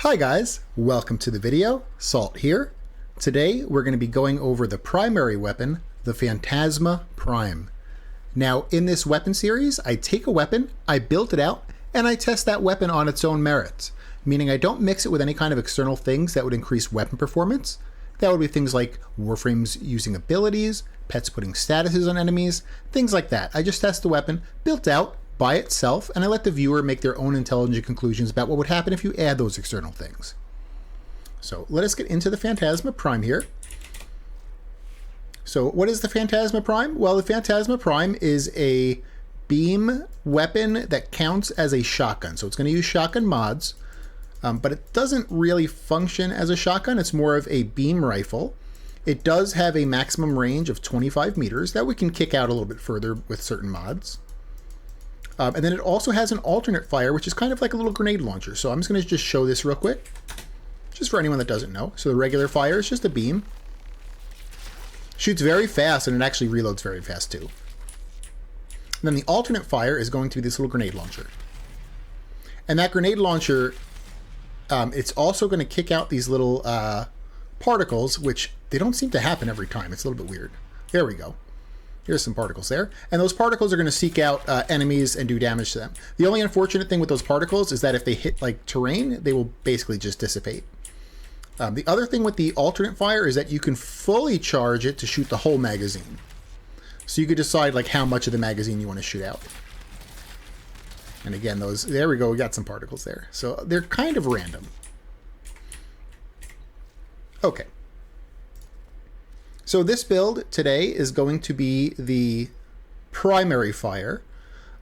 Hi guys, welcome to the video. Salt here. Today we're going to be going over the primary weapon, the Phantasma Prime. Now in this weapon series, I take a weapon, I build it out, and I test that weapon on its own merits, meaning I don't mix it with any kind of external things that would increase weapon performance. That would be things like Warframes using abilities, pets putting statuses on enemies, things like that. I just test the weapon, built out, by itself, and I let the viewer make their own intelligent conclusions about what would happen if you add those external things. So let us get into the Phantasma Prime here. So what is the Phantasma Prime? Well, the Phantasma Prime is a beam weapon that counts as a shotgun. So it's going to use shotgun mods, but it doesn't really function as a shotgun. It's more of a beam rifle. It does have a maximum range of 25 meters that we can kick out a little bit further with certain mods. And then it also has an alternate fire, which is kind of like a little grenade launcher. So I'm just going to just show this real quick, just for anyone that doesn't know. So the regular fire is just a beam. Shoots very fast, and it actually reloads very fast too. And then the alternate fire is going to be this little grenade launcher. And that grenade launcher, it's also going to kick out these little particles, which they don't seem to happen every time. It's a little bit weird. There we go. Here's some particles there. And those particles are going to seek out enemies and do damage to them. The only unfortunate thing with those particles is that if they hit like terrain, they will basically just dissipate. The other thing with the alternate fire is that you can fully charge it to shoot the whole magazine. So you could decide like how much of the magazine you want to shoot out. And again, those, there we go, we got some particles there. So they're kind of random. Okay. So this build today is going to be the primary fire.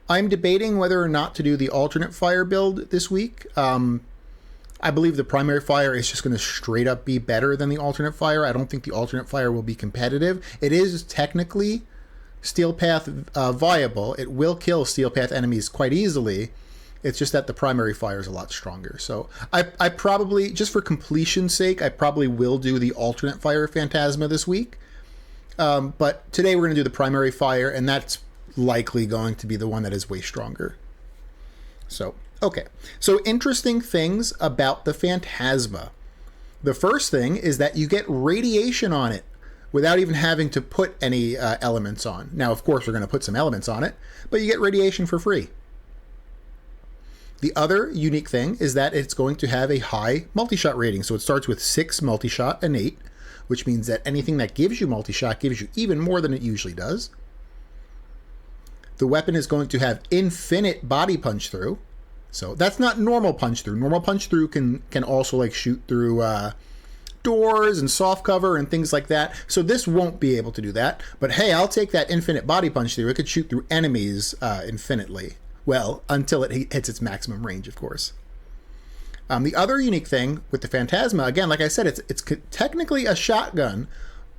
I'm debating whether or not to do the alternate fire build this week. I believe the primary fire is just going to straight up be better than the alternate fire. I don't think the alternate fire will be competitive. It is technically steel path viable. It will kill steel path enemies quite easily. It's just that the primary fire is a lot stronger. So I probably, just for completion's sake, I probably will do the alternate fire Phantasma this week. But today we're going to do the primary fire, and that's likely going to be the one that is way stronger. So, okay. So interesting things about the Phantasma. The first thing is that you get radiation on it without even having to put any elements on. Now, of course, we're going to put some elements on it, but you get radiation for free. The other unique thing is that it's going to have a high multi-shot rating. So it starts with 6 multi-shot innate, which means that anything that gives you multi-shot gives you even more than it usually does. The weapon is going to have infinite body punch through. So that's not normal punch through. Normal punch through can also like shoot through doors and soft cover and things like that. So this won't be able to do that. But hey, I'll take that infinite body punch through. It could shoot through enemies infinitely. Well, until it hits its maximum range, of course. The other unique thing with the Phantasma, again, like I said, it's technically a shotgun,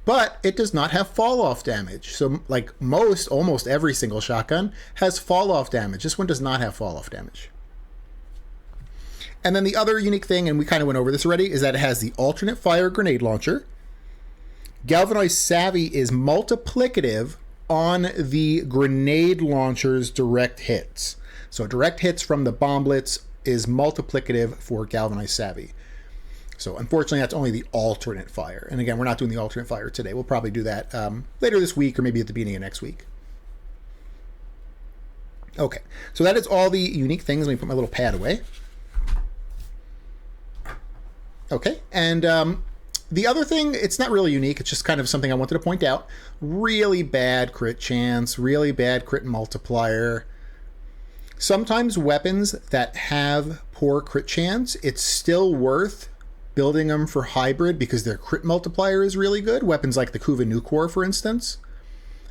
but it does not have fall-off damage. So like almost every single shotgun has fall-off damage. This one does not have fall-off damage. And then the other unique thing, and we kind of went over this already, is that it has the alternate fire grenade launcher. Galvanized Savvy is multiplicative on the grenade launcher's direct hits. So direct hits from the bomblets is multiplicative for Galvanized Savvy. So unfortunately, that's only the alternate fire. And again, we're not doing the alternate fire today. We'll probably do that later this week or maybe at the beginning of next week. Okay, so that is all the unique things. Let me put my little pad away. Okay, and the other thing, it's not really unique. It's just kind of something I wanted to point out. Really bad crit chance, really bad crit multiplier. Sometimes weapons that have poor crit chance, it's still worth building them for hybrid because their crit multiplier is really good. Weapons like the Kuva Nukor, for instance.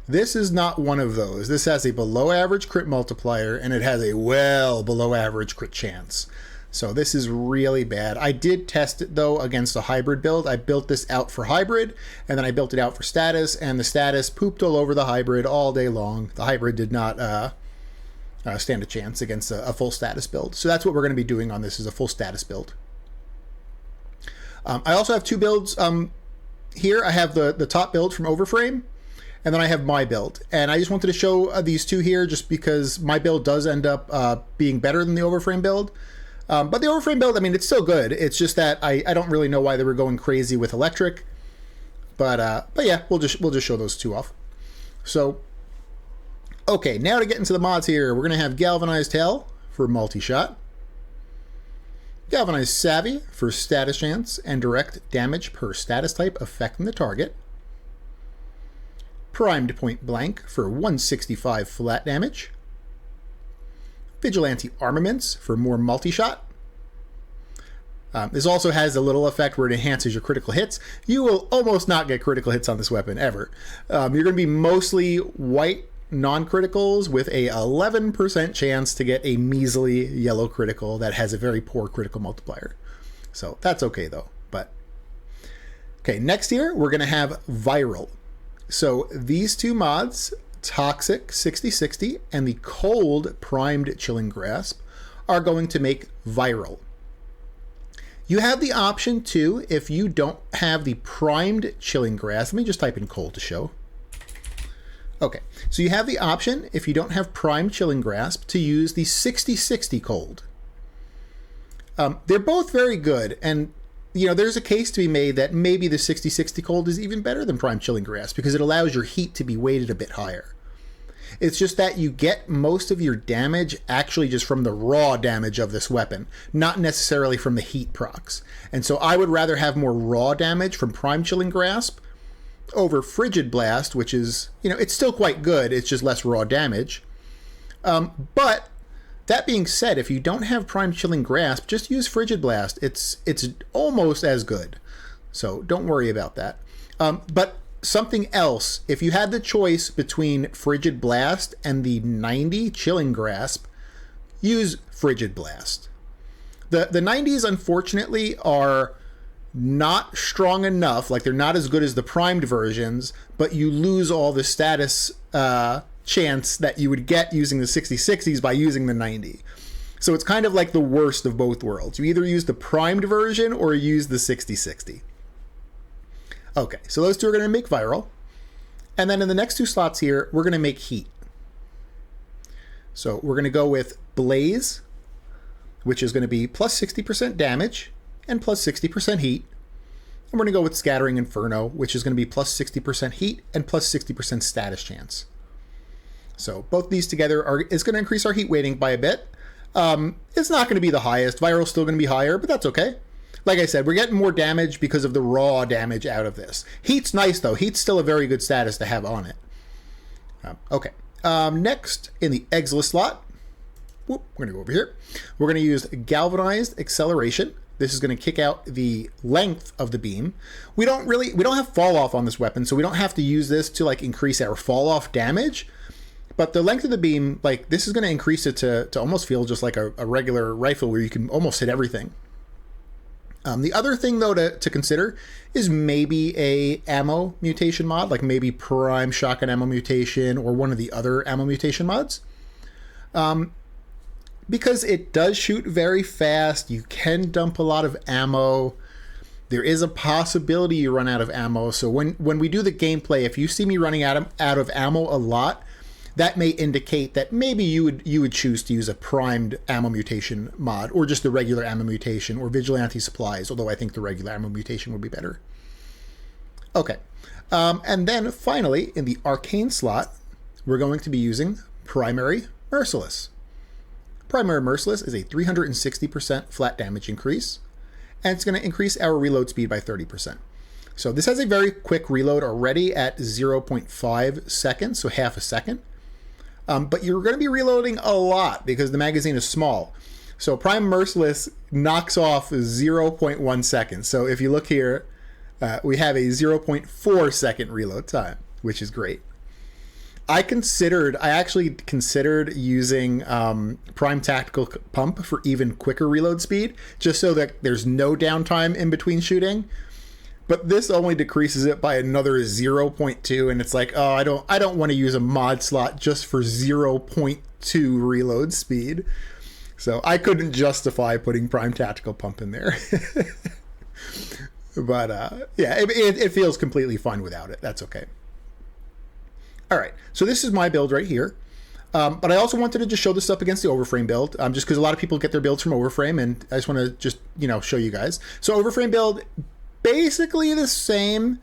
This is not one of those. This has a below average crit multiplier, and it has a well below average crit chance. So this is really bad. I did test it though against a hybrid build. I built this out for hybrid, and then I built it out for status, and the status pooped all over the hybrid all day long. The hybrid did not stand a chance against a full status build. So that's what we're going to be doing on this, is a full status build. I also have two builds here. I have the top build from Warframe, and then I have my build. And I just wanted to show these two here just because my build does end up being better than the Warframe build. But the Warframe build, I mean, it's still good. It's just that I don't really know why they were going crazy with electric. But yeah, we'll just show those two off. So, okay, now to get into the mods here, we're gonna have Galvanized Hell for multi-shot, Galvanized Savvy for status chance and direct damage per status type affecting the target, Primed Point Blank for 165 flat damage, Vigilante Armaments for more multi-shot. This also has a little effect where it enhances your critical hits. You will almost not get critical hits on this weapon, ever. You're going to be mostly white non-criticals with a 11% chance to get a measly yellow critical that has a very poor critical multiplier. So that's okay, though. But okay, next here, we're going to have Viral. So these two mods, Toxic 6060 and the Cold Primed Chilling Grasp, are going to make Viral. You have the option too, if you don't have the Primed Chilling Grasp. Let me just type in cold to show. Okay, so you have the option, if you don't have Primed Chilling Grasp, to use the 6060 Cold. They're both very good, and you know, there's a case to be made that maybe the 6060 Cold is even better than Primed Chilling Grasp because it allows your heat to be weighted a bit higher. It's just that you get most of your damage actually just from the raw damage of this weapon, not necessarily from the heat procs. And so I would rather have more raw damage from Primed Chilling Grasp over Frigid Blast, which is, you know, it's still quite good, it's just less raw damage. But that being said, if you don't have Primed Chilling Grasp, just use Frigid Blast. It's almost as good. So don't worry about that. But something else, if you had the choice between Frigid Blast and the 90 Chilling Grasp, use Frigid Blast. The 90s, unfortunately, are not strong enough, like they're not as good as the primed versions, but you lose all the status chance that you would get using the 6060s by using the 90. So it's kind of like the worst of both worlds. You either use the primed version or use the 6060. Okay, so those two are going to make Viral. And then in the next two slots here, we're going to make Heat. So we're going to go with Blaze, which is going to be plus 60% damage and plus 60% heat. And we're going to go with Scattering Inferno, which is going to be plus 60% heat and plus 60% status chance. So both these together is going to increase our heat weighting by a bit. It's not going to be the highest. Viral's still going to be higher, but that's okay. Like I said, we're getting more damage because of the raw damage out of this. Heat's nice, though. Heat's still a very good status to have on it. Okay. Next, in the Exilus slot, we're going to go over here. We're going to use Galvanized Acceleration. This is going to kick out the length of the beam. We don't have fall off on this weapon, so we don't have to use this to like increase our fall off damage. But the length of the beam, like this is going to increase it to almost feel just like a regular rifle where you can almost hit everything. The other thing, though, to consider is maybe a ammo mutation mod, like maybe Prime Shotgun Ammo Mutation or one of the other ammo mutation mods. Because it does shoot very fast, you can dump a lot of ammo. There is a possibility you run out of ammo. So when we do the gameplay, if you see me running out of ammo a lot, that may indicate that maybe you would choose to use a primed ammo mutation mod or just the regular ammo mutation or vigilante supplies, although I think the regular ammo mutation would be better. Okay. And then finally, in the arcane slot, we're going to be using Primary Merciless. Primary Merciless is a 360% flat damage increase, and it's going to increase our reload speed by 30%. So this has a very quick reload already at 0.5 seconds, so half a second. But you're going to be reloading a lot because the magazine is small. So Prime Merciless knocks off 0.1 seconds. So if you look here, we have a 0.4 second reload time, which is great. I actually considered using Prime Tactical Pump for even quicker reload speed, just so that there's no downtime in between shooting. But this only decreases it by another 0.2, and it's like, oh, I don't want to use a mod slot just for 0.2 reload speed. So I couldn't justify putting Prime Tactical Pump in there. But yeah, it feels completely fine without it. That's okay. All right, so this is my build right here. But I also wanted to just show this up against the Overframe build, just because a lot of people get their builds from Overframe, and I just want to just, show you guys. So Overframe build, basically the same.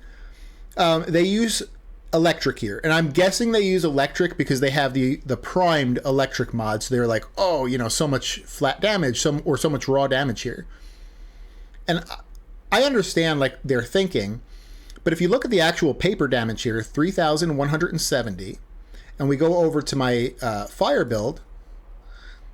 They use electric here, and I'm guessing they use electric because they have the primed electric mod, so they're like, oh, so much flat damage, so much raw damage here. And I understand like their thinking, but if you look at the actual paper damage here, 3,170, and we go over to my fire build,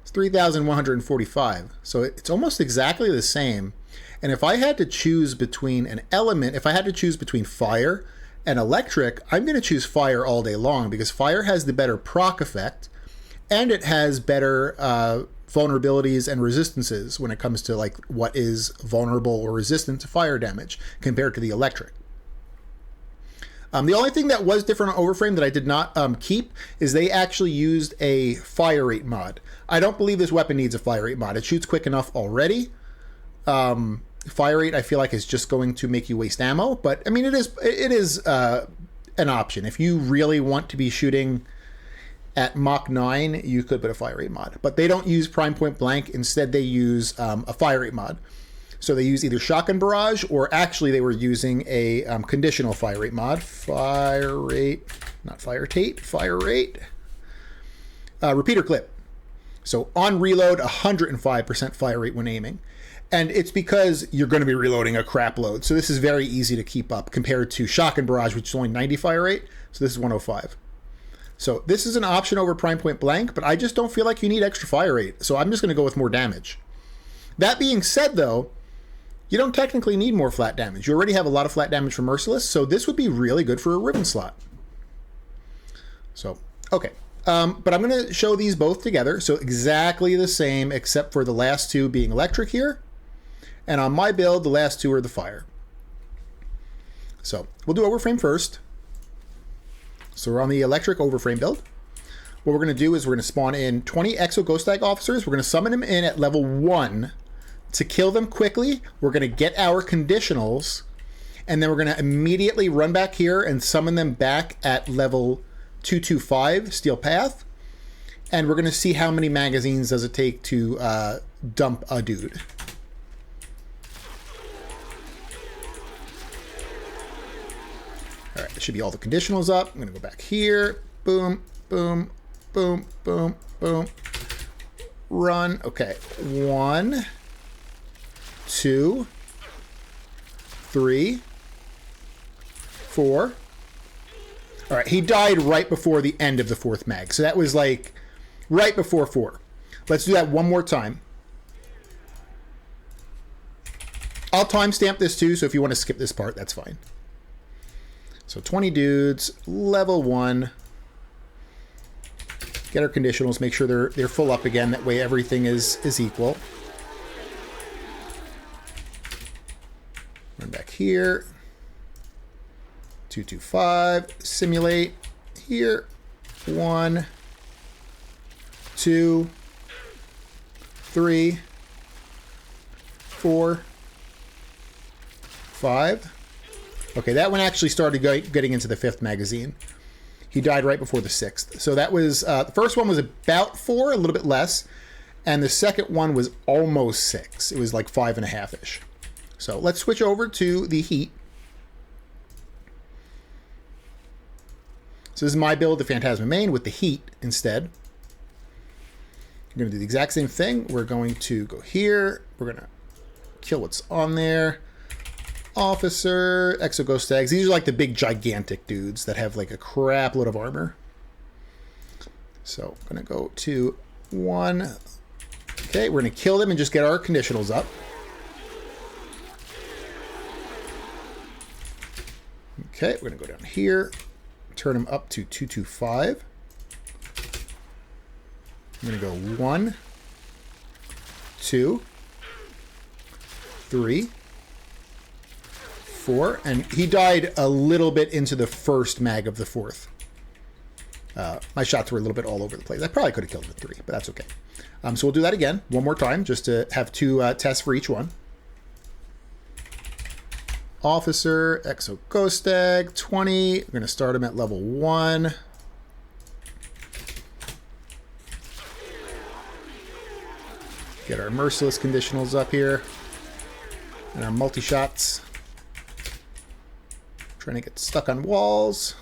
it's 3,145. So it's almost exactly the same. And if I had to choose between an element, if I had to choose between fire and electric, I'm going to choose fire all day long, because fire has the better proc effect, and it has better vulnerabilities and resistances when it comes to like what is vulnerable or resistant to fire damage compared to the electric. The only thing that was different on Overframe that I did not keep is they actually used a fire rate mod. I don't believe this weapon needs a fire rate mod. It shoots quick enough already. Fire rate, I feel like, is just going to make you waste ammo, but I mean, it is an option. If you really want to be shooting at Mach 9, you could put a fire rate mod, but they don't use prime point blank. Instead, they use a fire rate mod. So they use either shotgun barrage, or actually they were using a conditional fire rate mod. Fire rate, not fire tate, fire rate. Repeater clip. So on reload, 105% fire rate when aiming. And it's because you're going to be reloading a crap load. So this is very easy to keep up compared to shotgun barrage, which is only 90 fire rate. So this is 105. So this is an option over prime point blank, but I just don't feel like you need extra fire rate. So I'm just going to go with more damage. That being said, though, you don't technically need more flat damage. You already have a lot of flat damage from Merciless, so this would be really good for a ribbon slot. So, okay. But I'm going to show these both together. So exactly the same, except for the last two being electric here. And on my build, the last two are the fire. So we'll do Overframe first. So we're on the electric Overframe build. What we're going to do is we're going to spawn in 20 Exo Ghost Stag officers. We're going to summon them in at level 1 to kill them quickly. We're going to get our conditionals, and then we're going to immediately run back here and summon them back at level 225 Steel Path. And we're going to see how many magazines does it take to dump a dude. All right, it should be all the conditionals up. I'm going to go back here. Boom, boom, boom, boom, boom. Run. Okay. 1, 2, 3, 4. All right, he died right before the end of the 4th mag. So that was like right before 4. Let's do that one more time. I'll timestamp this too, so if you want to skip this part, that's fine. So 20 dudes, level 1. Get our conditionals, make sure they're full up again. That way everything is equal. Run back here. 225. Simulate here. 1, 2, 3, 4, 5. Okay, that one actually started getting into the 5th magazine. He died right before the 6th. So that was, the first one was about 4, a little bit less. And the second one was almost 6. It was like 5.5-ish. So let's switch over to the heat. So this is my build, the Phantasma main, with the heat instead. We're going to do the exact same thing. We're going to go here. We're going to kill what's on there. Officer, Exo Ghost Stags. These are like the big gigantic dudes that have like a crap load of armor. So I'm going to go to 1. Okay, we're going to kill them and just get our conditionals up. Okay, we're going to go down here. Turn them up to 225. I'm going to go 1, 2, 3, 4, and he died a little bit into the 1st mag of the 4th. My shots were a little bit all over the place. I probably could have killed him at 3, but that's okay. So we'll do that again, one more time, just to have 2 tests for each one. Officer, Exo Ghost Stag, 20. We're going to start him at level 1. Get our merciless conditionals up here. And our multi-shots. Trying to get stuck on walls.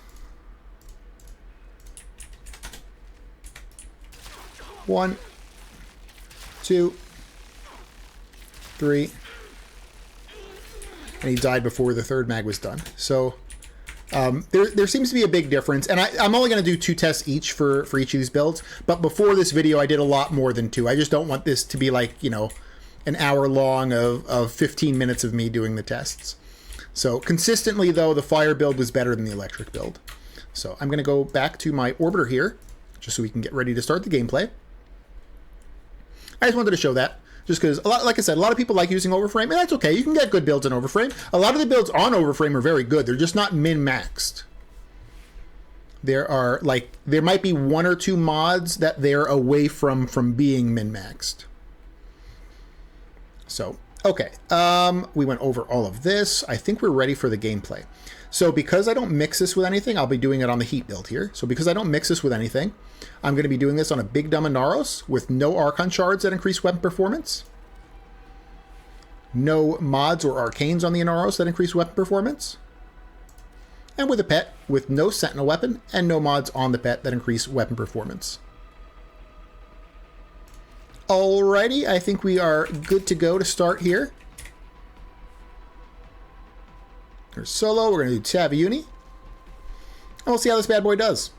1, 2, 3. And he died before the third mag was done. So there seems to be a big difference. And I'm only going to do 2 tests each for each of these builds. But before this video, I did a lot more than 2. I just don't want this to be like, you know, an hour long of 15 minutes of me doing the tests. So consistently, though, the fire build was better than the electric build. So I'm going to go back to my orbiter here, just so we can get ready to start the gameplay. I just wanted to show that, just because, like I said, a lot of people like using Overframe, and that's okay. You can get good builds in Overframe. A lot of the builds on Overframe are very good. They're just not min-maxed. There might be 1 or 2 mods that they're away from being min-maxed. So, okay. We went over all of this. I think we're ready for the gameplay. So because I don't mix this with anything, I'll be doing it on the heat build here. So because I don't mix this with anything, I'm going to be doing this on a big dumb Inaros with no Archon shards that increase weapon performance. No mods or arcanes on the Inaros that increase weapon performance. And with a pet with no sentinel weapon and no mods on the pet that increase weapon performance. Alrighty, I think we are good to go to start here. Here's solo, we're going to do Taviuni. And we'll see how this bad boy does.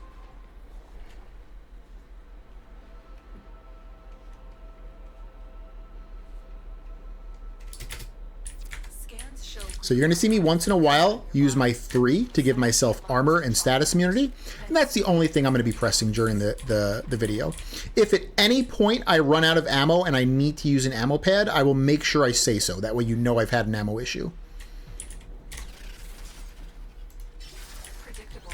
So you're going to see me once in a while use my 3 to give myself armor and status immunity. And that's the only thing I'm going to be pressing during the video. If at any point I run out of ammo and I need to use an ammo pad, I will make sure I say so. That way you know I've had an ammo issue. Predictable.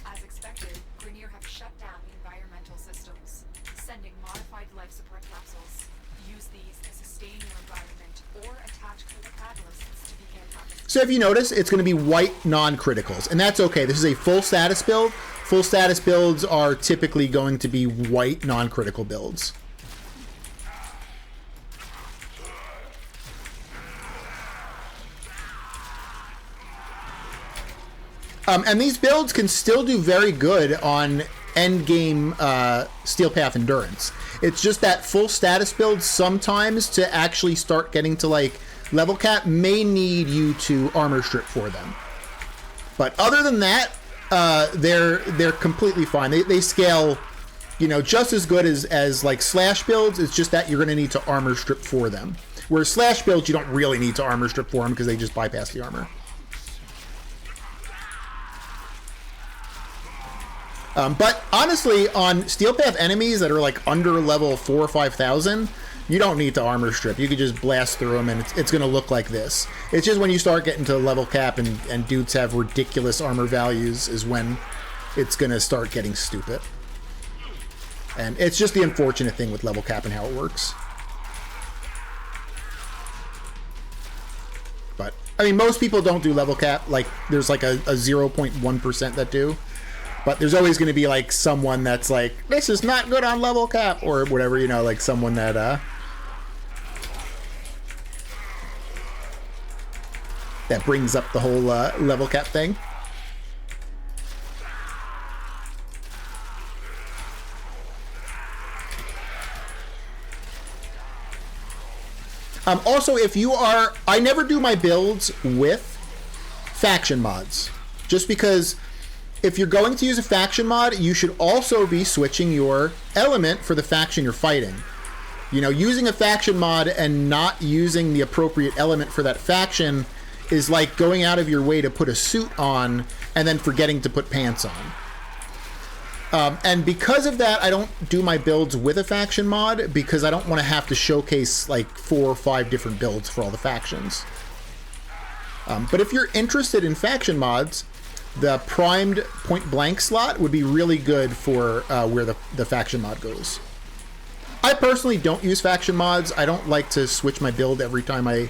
As expected, Grenier have shut down environmental systems, sending modified life support capsules. Use these to sustain your environment or attach catalysts to begin harvesting. So if you notice, it's going to be white non-criticals, and that's okay. This is a full status build. Full status builds are typically going to be white non-critical builds. And these builds can still do very good on endgame Steel Path Endurance. It's just that full status build sometimes to actually start getting to like level cap may need you to armor strip for them. But other than that, they're completely fine. They scale, you know, just as good as like slash builds. It's just that you're going to need to armor strip for them. Whereas slash builds, you don't really need to armor strip for them because they just bypass the armor. But honestly, on Steel Path enemies that are like under level 4,000 or 5,000, you don't need to armor strip. You can just blast through them, and it's going to look like this. It's just when you start getting to level cap and dudes have ridiculous armor values is when it's going to start getting stupid. And it's just the unfortunate thing with level cap and how it works. But, I mean, most people don't do level cap. Like, there's like a 0.1% that do. But there's always going to be, like, someone that's like, this is not good on level cap, or whatever, you know, like someone that, that brings up the whole level cap thing. Also, if you are, I never do my builds with faction mods, just because if you're going to use a faction mod, you should also be switching your element for the faction you're fighting. You know, using a faction mod and not using the appropriate element for that faction is like going out of your way to put a suit on and then forgetting to put pants on. And because of that, I don't do my builds with a faction mod because I don't want to have to showcase like 4 or 5 different builds for all the factions. But if you're interested in faction mods, the primed point blank slot would be really good for where the faction mod goes. I personally don't use faction mods. I don't like to switch my build every time I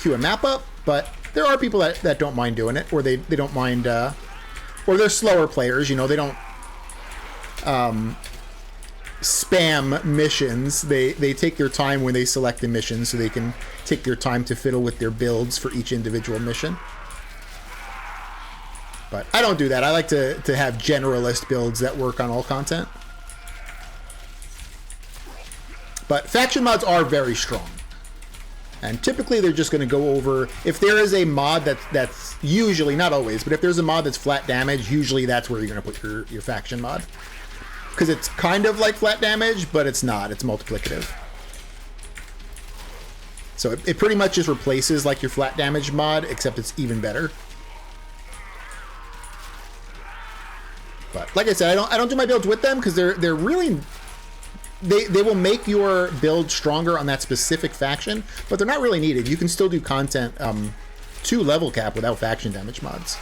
queue a map up, but there are people that don't mind doing it, or they don't mind, or they're slower players, you know, they don't, spam missions. They take their time when they select a mission, so they can take their time to fiddle with their builds for each individual mission. But I don't do that. I like to have generalist builds that work on all content. But faction mods are very strong. And typically they're just going to go over... If there is a mod that's usually, not always, but if there's a mod that's flat damage, usually that's where you're going to put your faction mod. Because it's kind of like flat damage, but it's not. It's multiplicative. So it pretty much just replaces like your flat damage mod, except it's even better. But like I said, I don't do my builds with them because they're really... They will make your build stronger on that specific faction, but they're not really needed. You can still do content to level cap without faction damage mods.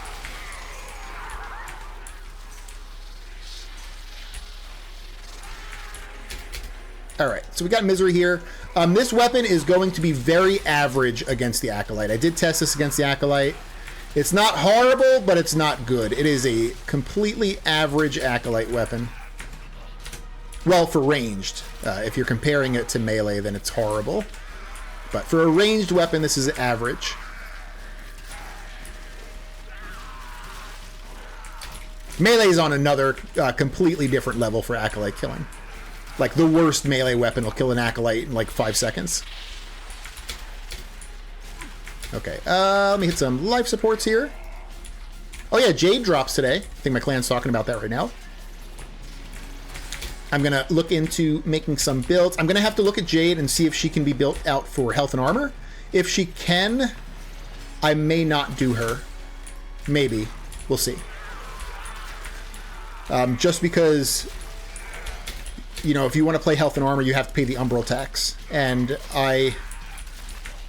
Alright, so we got Misery here. This weapon is going to be very average against the Acolyte. I did test this against the Acolyte. It's not horrible, but it's not good. It is a completely average Acolyte weapon. Well, for ranged. If you're comparing it to melee, then it's horrible. But for a ranged weapon, this is average. Melee is on another completely different level for Acolyte killing. Like, the worst melee weapon will kill an Acolyte in, like, 5 seconds. Okay, let me hit some life supports here. Oh, yeah, Jade drops today. I think my clan's talking about that right now. I'm going to look into making some builds. I'm going to have to look at Jade and see if she can be built out for health and armor. If she can, I may not do her. Maybe. We'll see. Just because... You know, if you want to play health and armor, you have to pay the umbral tax. And I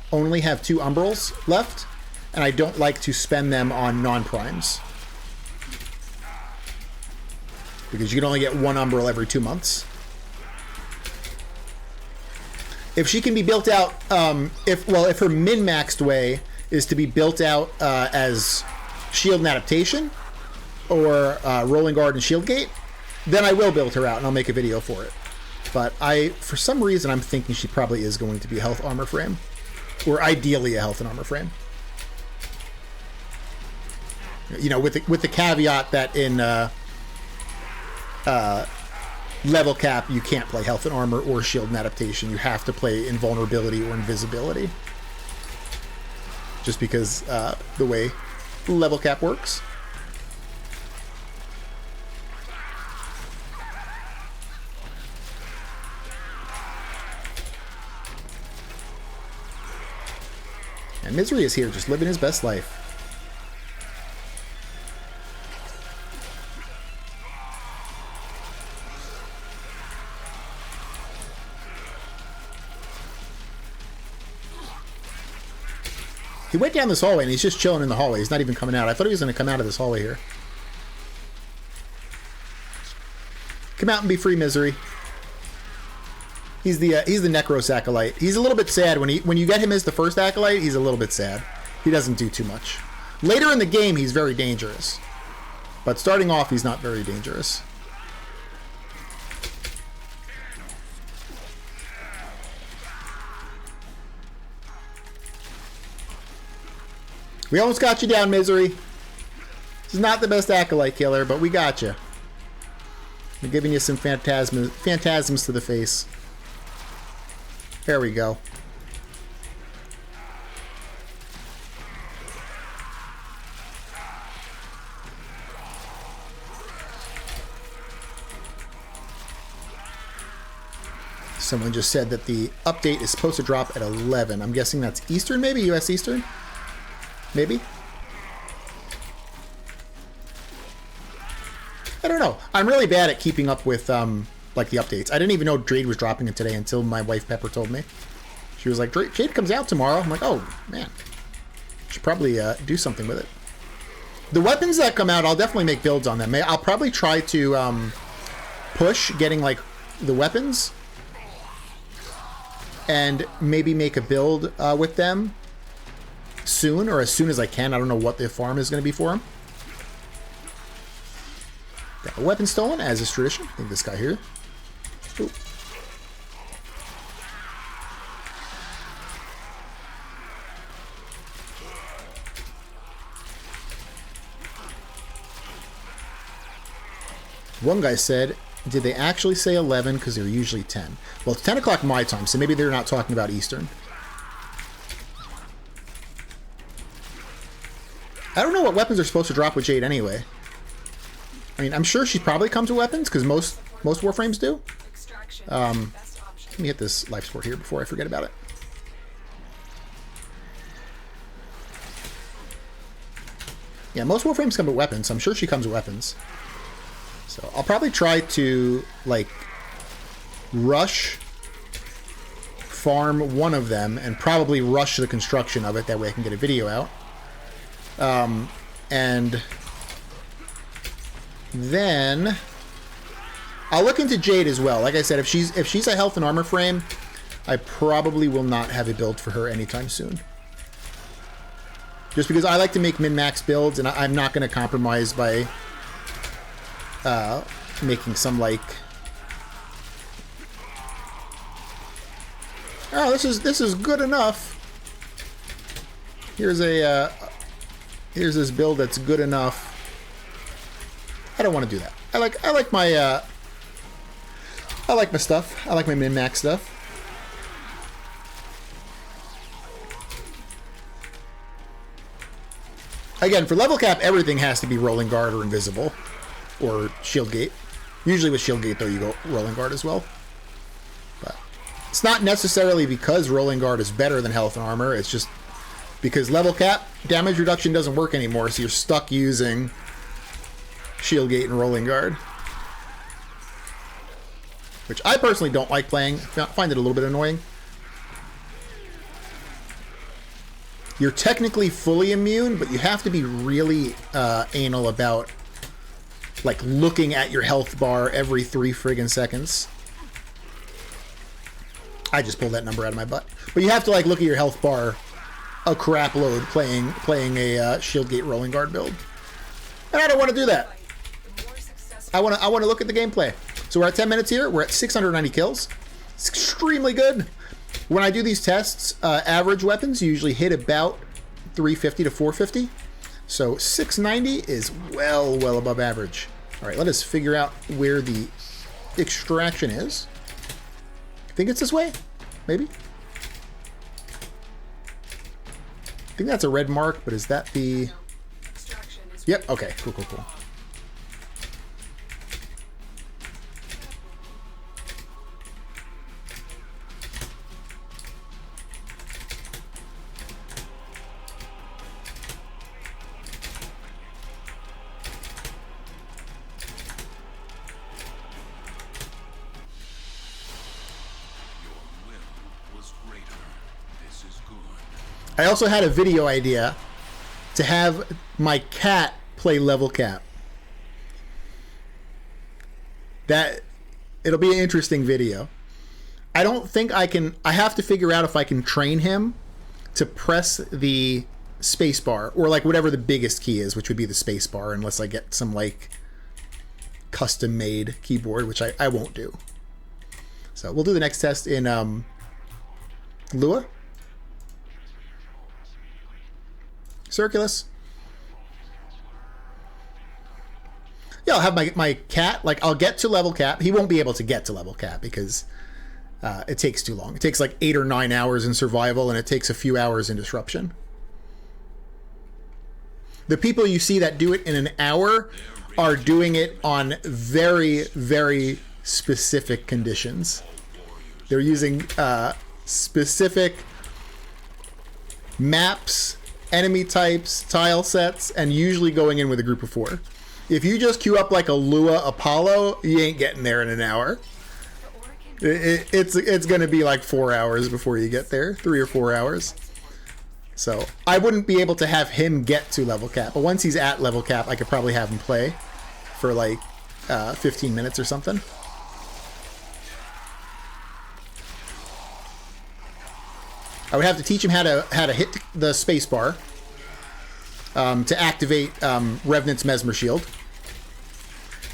only have 2 umbrals left, and I don't like to spend them on non-primes. Because you can only get 1 umbral every 2 months. If she can be built out, if her min-maxed way is to be built out as shield and adaptation, or rolling guard and shield gate, then I will build her out and I'll make a video for it. But for some reason, I'm thinking she probably is going to be a health armor frame. Or ideally a health and armor frame. You know, with the caveat that in level cap, you can't play health and armor or shield and adaptation. You have to play invulnerability or invisibility. Just because the way level cap works. And Misery is here, just living his best life. He went down this hallway and he's just chilling in the hallway. He's not even coming out. I thought he was going to come out of this hallway here. Come out and be free, Misery. He's the Necros Acolyte. He's a little bit sad when you get him as the first Acolyte. He's a little bit sad. He doesn't do too much. Later in the game, he's very dangerous, but starting off, he's not very dangerous. We almost got you down, Misery. This is not the best Acolyte killer, but we got you. We're giving you some phantasms to the face. There we go. Someone just said that the update is supposed to drop at 11. I'm guessing that's Eastern, maybe? US Eastern? Maybe? I don't know. I'm really bad at keeping up with like the updates. I didn't even know Jade was dropping it today until my wife Pepper told me. She was like, Jade comes out tomorrow. I'm like, oh, man. Should probably do something with it. The weapons that come out, I'll definitely make builds on them. I'll probably try to push getting like the weapons and maybe make a build with them soon, or as soon as I can. I don't know what the farm is going to be for them. Got a weapon stolen, as is tradition. I think this guy here. Ooh. One guy said, did they actually say 11 because they're usually 10? Well, it's 10 o'clock my time, so maybe they're not talking about Eastern. I don't know what weapons are supposed to drop with Jade anyway. I mean, I'm sure she probably comes with weapons because most Warframes do. Let me hit this life support here before I forget about it. Yeah, most Warframes come with weapons, so I'm sure she comes with weapons. So I'll probably try to, like, rush farm one of them and probably rush the construction of it. That way I can get a video out. And then I'll look into Jade as well. Like I said, if she's a health and armor frame, I probably will not have a build for her anytime soon. Just because I like to make min-max builds, and I'm not going to compromise by making some, like, oh, this is good enough. Here's this build that's good enough. I don't want to do that. I like my stuff. I like my min-max stuff. Again, for level cap, everything has to be rolling guard or invisible. Or shield gate. Usually with shield gate, though, you go rolling guard as well. But it's not necessarily because rolling guard is better than health and armor. It's just because level cap damage reduction doesn't work anymore, so you're stuck using shield gate and rolling guard. Which I personally don't like playing. I find it a little bit annoying. You're technically fully immune, but you have to be really anal about, like, looking at your health bar every 3 friggin' seconds. I just pulled that number out of my butt. But you have to, like, look at your health bar a crap load playing a shield gate rolling guard build. And I don't want to do that. I want to look at the gameplay. So we're at 10 minutes here. We're at 690 kills. It's extremely good. When I do these tests, average weapons usually hit about 350 to 450. So 690 is well above average. All right, let us figure out where the extraction is. I think it's this way, maybe. I think that's a red mark, but is that the... Yep, okay, cool. I also had a video idea to have my cat play level cap. It'll be an interesting video. I don't think I can. I have to figure out if I can train him to press the space bar, or like whatever the biggest key is, which would be the space bar, unless I get some like custom made keyboard, which I won't do. So we'll do the next test in Lua. Circulus. Yeah, I'll have my cat, like, I'll get to level cap. He won't be able to get to level cap because it takes too long. It takes like 8 or 9 hours in survival, and it takes a few hours in disruption. The people you see that do it in an hour are doing it on very, very specific conditions. They're using specific maps, enemy types, tile sets, and usually going in with a group of 4. If you just queue up like a Lua Apollo, you ain't getting there in an hour. It's going to be like 4 hours before you get there, 3 or 4 hours. So I wouldn't be able to have him get to level cap, but once he's at level cap, I could probably have him play for like 15 minutes or something. I would have to teach him how to hit the space bar to activate Revenant's Mesmer Shield.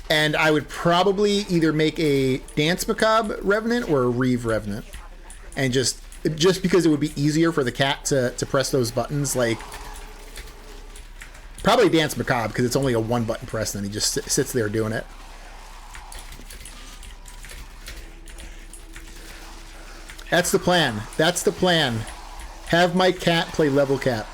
And I would probably either make a Dance Macabre Revenant or a Reeve Revenant. And just because it would be easier for the cat to press those buttons, like... Probably Dance Macabre, because it's only a one button press, and then he just sits there doing it. That's the plan. That's the plan. Have my cat play level cap.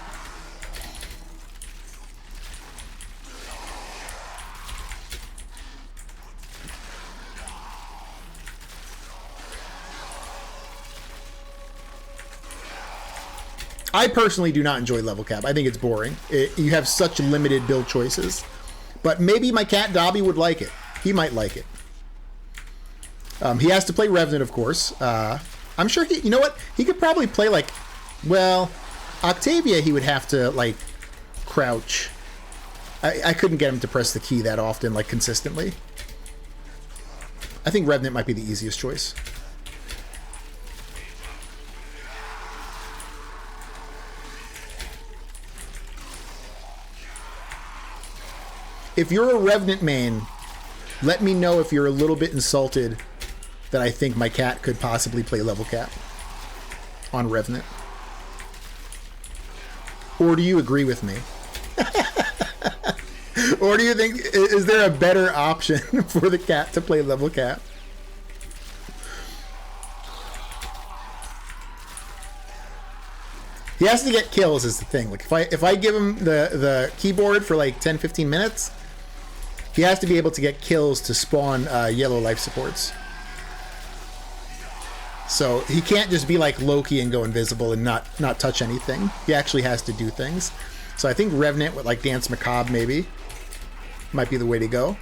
I personally do not enjoy level cap. I think it's boring. You have such limited build choices. But maybe my cat Dobby would like it. He might like it. He has to play Revenant, of course. I'm sure he... You know what? He could probably play, like... Well, Octavia, he would have to, like, crouch. I couldn't get him to press the key that often, like, consistently. I think Revenant might be the easiest choice. If you're a Revenant main, let me know if you're a little bit insulted that I think my cat could possibly play level cap on Revenant. Or do you agree with me? Or do you think, is there a better option for the cat to play level cap? He has to get kills is the thing. Like if I give him the keyboard for like 10-15 minutes, he has to be able to get kills to spawn yellow life supports. So he can't just be like Loki and go invisible and not touch anything. He actually has to do things. So I think Revenant with like Dance Macabre maybe might be the way to go.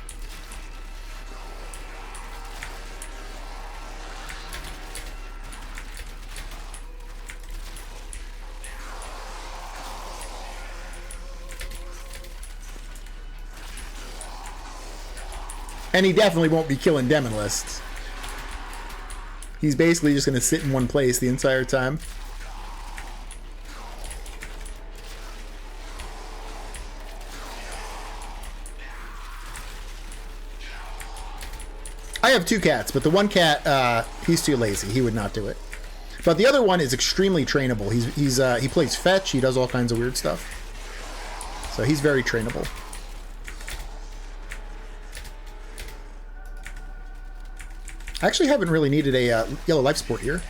And he definitely won't be killing Demon lists. He's basically just going to sit in one place the entire time. I have two cats, but the one cat, he's too lazy. He would not do it. But the other one is extremely trainable. He plays fetch. He does all kinds of weird stuff. So he's very trainable. I actually haven't really needed a yellow life support here.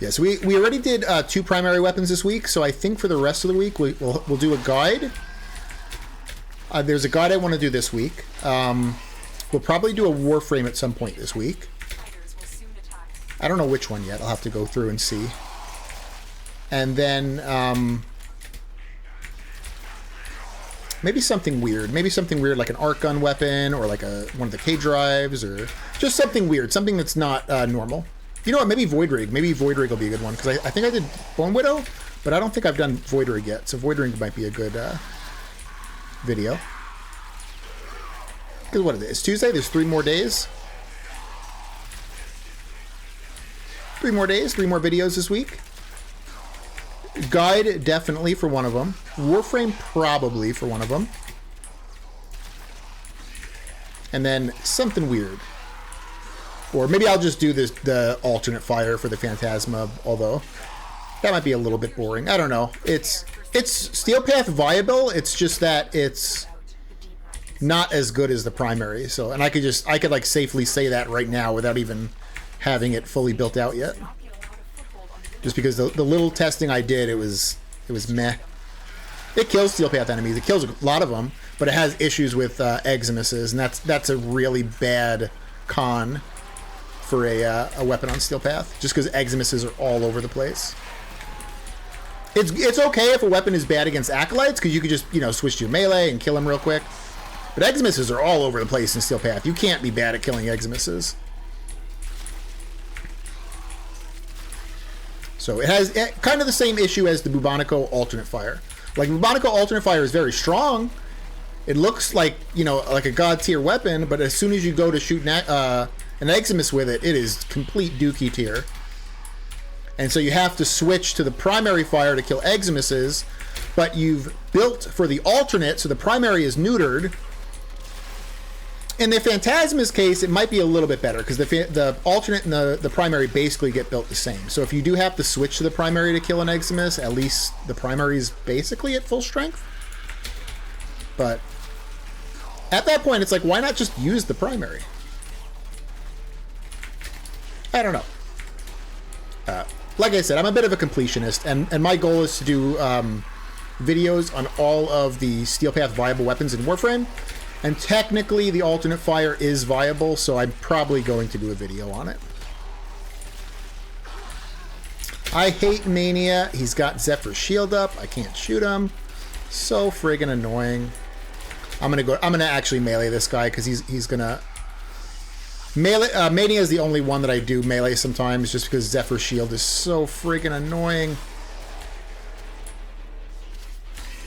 Yeah, so we already did 2 primary weapons this week, so I think for the rest of the week we'll do a guide. There's a guide I want to do this week. We'll probably do a Warframe at some point this week. I don't know which one yet. I'll have to go through and see. And then maybe something weird. Maybe something weird like an arc gun weapon or like one of the K drives or just something weird. Something that's not normal. You know what? Maybe Void Rig. Maybe Void Rig will be a good one because I think I did Bone Widow, but I don't think I've done Void Rig yet. So Void Rig might be a good video. Because what is it? It's Tuesday. There's 3 more days. 3 more days. 3 more videos this week. Guide definitely for one of them. Warframe probably for one of them. And then something weird. Or maybe I'll just do the alternate fire for the Phantasma, although that might be a little bit boring. I don't know. It's Steel Path viable. It's just that it's not as good as the primary. So, and I could like safely say that right now without even having it fully built out yet. Just because the little testing I did, it was meh. It kills Steel Path enemies. It kills a lot of them, but it has issues with Eximuses, and that's a really bad con for a weapon on Steel Path, just because Eximuses are all over the place. It's okay if a weapon is bad against Acolytes, because you could just, switch to your melee and kill them real quick. But Eximuses are all over the place in Steel Path. You can't be bad at killing Eximuses. So it has kind of the same issue as the Bubonico Alternate Fire. Like, Bubonico Alternate Fire is very strong. It looks like, like a god tier weapon, but as soon as you go to shoot an Eximus with it, it is complete dookie tier. And so you have to switch to the primary fire to kill Eximuses, but you've built for the alternate, so the primary is neutered. In the Phantasma's case, it might be a little bit better, because the alternate and the primary basically get built the same. So if you do have to switch to the primary to kill an Eximus, at least the primary is basically at full strength. But at that point, it's like, why not just use the primary? I don't know. Like I said, I'm a bit of a completionist, and my goal is to do videos on all of the Steel Path viable weapons in Warframe. And technically, the alternate fire is viable, so I'm probably going to do a video on it. I hate Mania. He's got Zephyr's shield up. I can't shoot him. So friggin' annoying. I'm gonna actually melee this guy, because he's gonna melee. Mania is the only one that I do melee sometimes, just because Zephyr's shield is so friggin' annoying.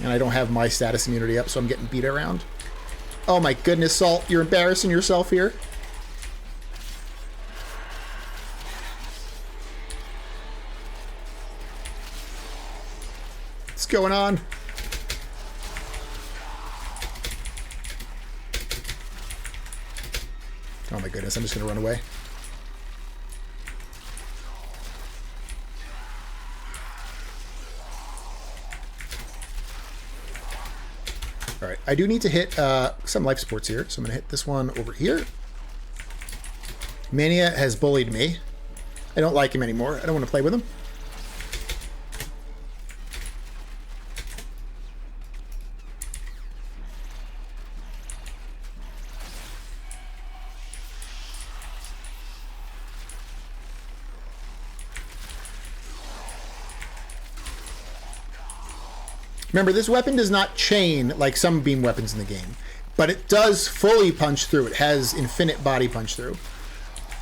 And I don't have my status immunity up, so I'm getting beat around. Oh my goodness, Salt, you're embarrassing yourself here. What's going on? Oh my goodness, I'm just gonna run away. Alright, I do need to hit some life supports here, so I'm going to hit this one over here. Mania has bullied me. I don't like him anymore. I don't want to play with him. Remember, this weapon does not chain like some beam weapons in the game, but it does fully punch through. It has infinite body punch through.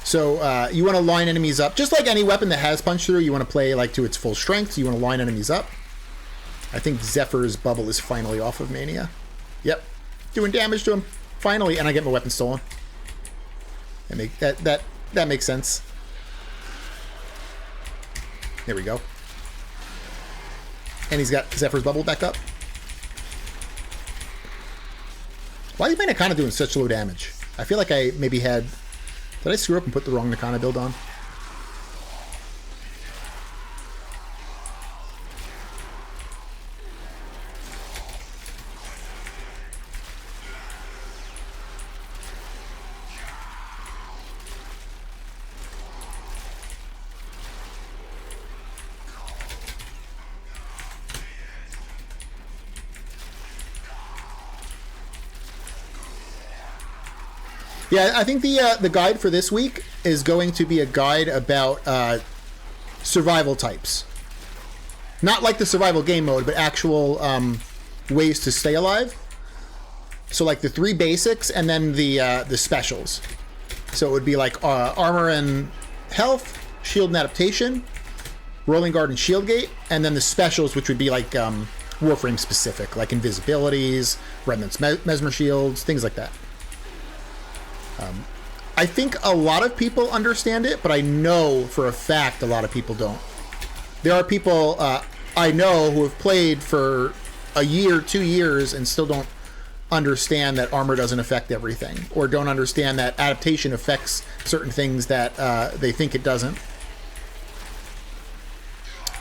So you want to line enemies up. Just like any weapon that has punch through, you want to play like to its full strength, so you want to line enemies up. I think Zephyr's bubble is finally off of Mania. Yep. Doing damage to him. Finally, and I get my weapon stolen. That makes sense. There we go. And he's got Zephyr's bubble back up. Why is Nakana doing such low damage? I feel like I maybe had... Did I screw up and put the wrong Nakana build on? Yeah, I think the guide for this week is going to be a guide about survival types. Not like the survival game mode, but actual ways to stay alive. So like the 3 basics and then the specials. So it would be like armor and health, shield and adaptation, rolling guard and shield gate, and then the specials, which would be like Warframe specific, like invisibilities, remnants, mesmer shields, things like that. I think a lot of people understand it, but I know for a fact a lot of people don't. There are people I know who have played for a year, 2 years, and still don't understand that armor doesn't affect everything, or don't understand that adaptation affects certain things that they think it doesn't.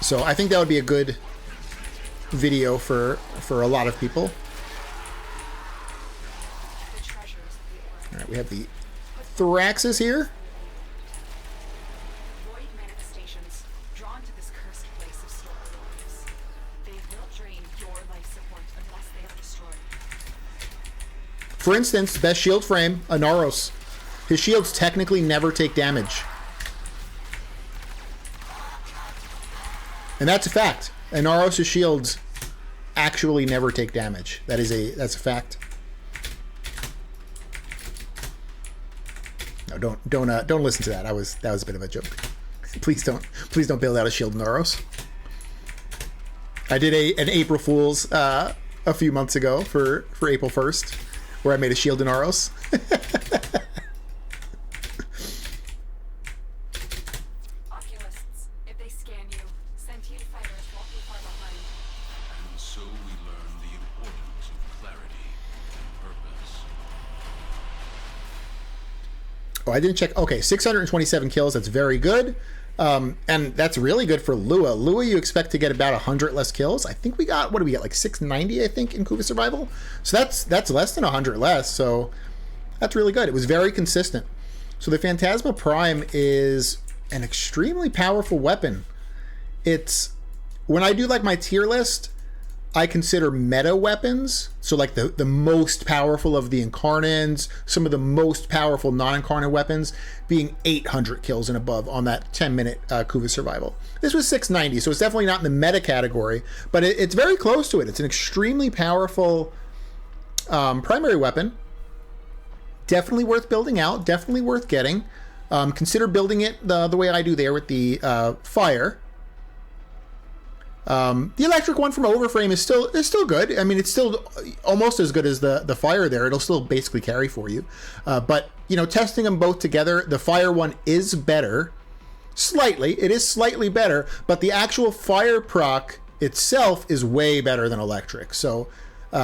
So I think that would be a good video for a lot of people. All right, we have the Thraxes here. Void manifestations drawn to this cursed place of stolen lives. They will drain your life support For instance, best shield frame, Anaros. His shields technically never take damage. And that's a fact. Anaros' shields actually never take damage. That's a fact. No, don't listen to that. That was a bit of a joke. Please don't build out a shield Anaros. I did an April Fool's a few months ago for April 1st, where I made a shield Anaros. Oh, I didn't check. Okay, 627 kills. That's very good. And that's really good for Lua. Lua, you expect to get about 100 less kills. I think we got, what do we get, like 690, I think, in Kuva Survival? So that's less than 100 less, so that's really good. It was very consistent. So the Phantasma Prime is an extremely powerful weapon. It's, when I do like my tier list, I consider meta weapons, so like the most powerful of the Incarnans, some of the most powerful non-Incarnate weapons, being 800 kills and above on that 10-minute Kuva Survival. This was 690, so it's definitely not in the meta category, but it's very close to it. It's an extremely powerful primary weapon. Definitely worth building out, definitely worth getting. Consider building it the way I do there with the fire. The electric one from Warframe is still good. I mean, it's still almost as good as the fire there. It'll still basically carry for you. But, you know, testing them both together, the fire one is better. Slightly. It is slightly better. But the actual fire proc itself is way better than electric. So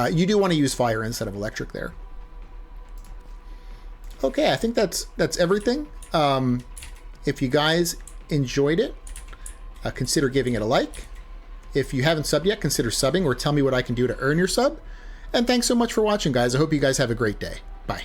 you do want to use fire instead of electric there. Okay, I think that's everything. If you guys enjoyed it, consider giving it a like. If you haven't subbed yet, consider subbing or tell me what I can do to earn your sub. And thanks so much for watching, guys. I hope you guys have a great day. Bye.